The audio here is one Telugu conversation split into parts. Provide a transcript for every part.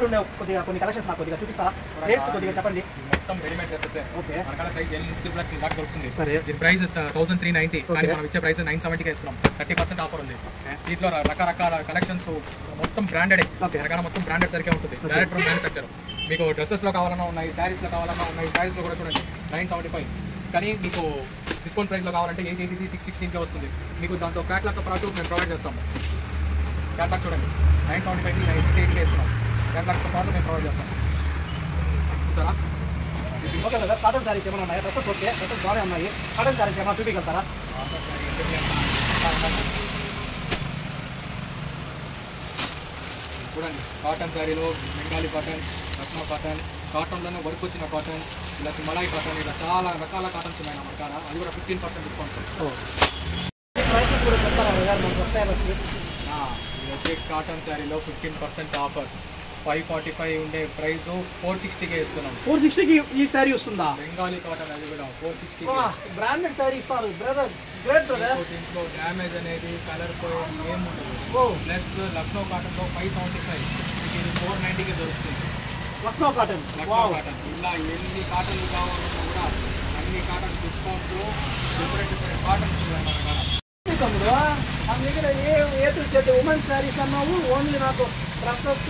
కొద్దిగా కొన్ని కలెక్షన్స్ నాకు కొద్దిగా చూపిస్తారా? రేట్స్ కొద్దిగా చెప్పండి. మొత్తం రెడీమేడ్ డ్రెస్సెస్. ఓకే. మనకాడ సైజ్ ఎల్ నుంచి ప్లస్ దాకా దొరుకుతుంది. దీని ప్రైస్ 1390 కానీ మనం ఇచ్చే ప్రైస్ 970 కి ఇస్తున్నాం. 30% ఆఫర్ ఉంది. దీంట్లో రకరకాల కలెక్షన్స్ మొత్తం బ్రాండెడ్. మనకాడ మొత్తం బ్రాండెడ్ సరికే ఉంటుంది. Direct from manufacture. మీకు డ్రెస్సెస్ లో కావాలన్నా ఉన్నాయి, శారీస్ లో కావాలన్నా ఉన్నాయి. శారీస్ లో కూడా చూడండి 975 కానీ మీకు డిస్కౌంట్ ప్రైస్ లో కావాలంటే 880 616 కి వస్తుంది. మీకు దాంతో క్యాట్లాగ్ తో పాటు మేము ప్రొవైడ్ చేస్తాము. క్యాట్లాగ్ చూడండి 975 కి 680 కి ఇస్తున్నాం. క్యాట్లాగ్తో పాటు మేము ప్రొవైడ్ చేస్తాం. సరే ఓకే కదా. కాటన్ శారీస్ ఏమైనా ఉన్నాయా? డ్రెస్సెస్ ఓకే, డ్రెస్సెస్ బాగానే ఉన్నాయి. కాటన్ శారీస్ ఏమైనా చూపించగలుగుతారా? చూడండి కాటన్ శారీలో బెంగాలీ కాటన్, లక్నో కాటన్, కాటన్లోనే వర్క్ వచ్చిన కాటన్, ఇలా మలాయి కాటన్, ఇలా చాలా రకాల కాటన్స్ ఉన్నాయి మన కాడ. అది కూడా 15% డిస్కౌంట్. ప్రైసెస్ కూడా చెప్తారా మనకు వస్తాయి బస్సు? కాటన్ శారీలో 15% ఆఫర్. 545 ఉండే ప్రైస్ 460 కే ఇస్తున్నాం. 460కి ఈ శారీ వస్తుందా? బెంగాలీ కాటన్ అది కూడా 460. బ్రాండెడ్ శారీ ఇస్తారు బ్రదర్. Great brother. దీంట్లో డ్యామేజ్ అనేది కలర్ ఏం ఉండదు. ప్లస్ లక్నో కాటన్లో 575 ఇది 490 కే దొరుకుతుంది. లక్నో కాటన్. లక్నో కాటన్ ఇలా ఎన్ని కాటన్లు కావాలన్నా కూడా అన్ని కాటన్ డిస్కౌంట్లో డిఫరెంట్ కాటన్స్ ఉన్నాయి మన కాడ. తమ్ముడు మన దగ్గర A to Z women saris అన్నావు. ఓన్లీ నాకు dresses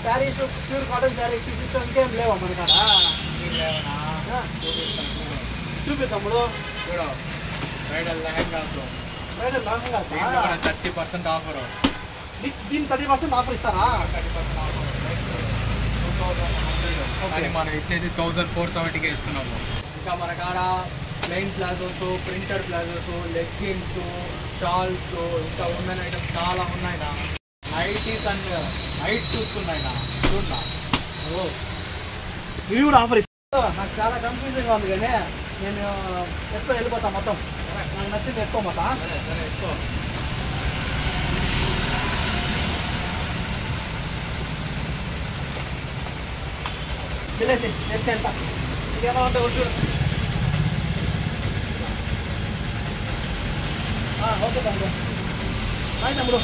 saris pure cotton saris చూపించడానికి ఏం లేవా మన కాడ? చూపి తమ్ముడు. Bridal lehengas, bridal lehengas 30% offer. దీని 30% ఆఫర్ ఇస్తారా? 30% ఆఫర్. కానీ మనం ఇచ్చేది 1470 కే ఇస్తున్నాము. ఇంకా మన కాడ plain palazzos, printer palazzos, leggings, shawls, ఇంకా ఉమెన్ ఐటమ్స్ చాలా ఉన్నాయి. నైటీస్ అండ్ నైట్ సూట్స్ ఉన్నాయి. చూడన్నా ఇవి కూడా ఆఫర్ ఇస్తా. నాకు చాలా కన్ఫ్యూజింగ్గా ఉంది కానీ నేను ఎప్పుడు వెళ్ళిపోతా. మొత్తం నాకు నచ్చింది ఎత్తుకోమతా. సరే ఎత్తుకో. తెలిసి ఎత్తే ఎంత ఇంకేమో ఉంటే చూడు. ఓకే తమ్ముడు. బాయ్ తమ్ముడు.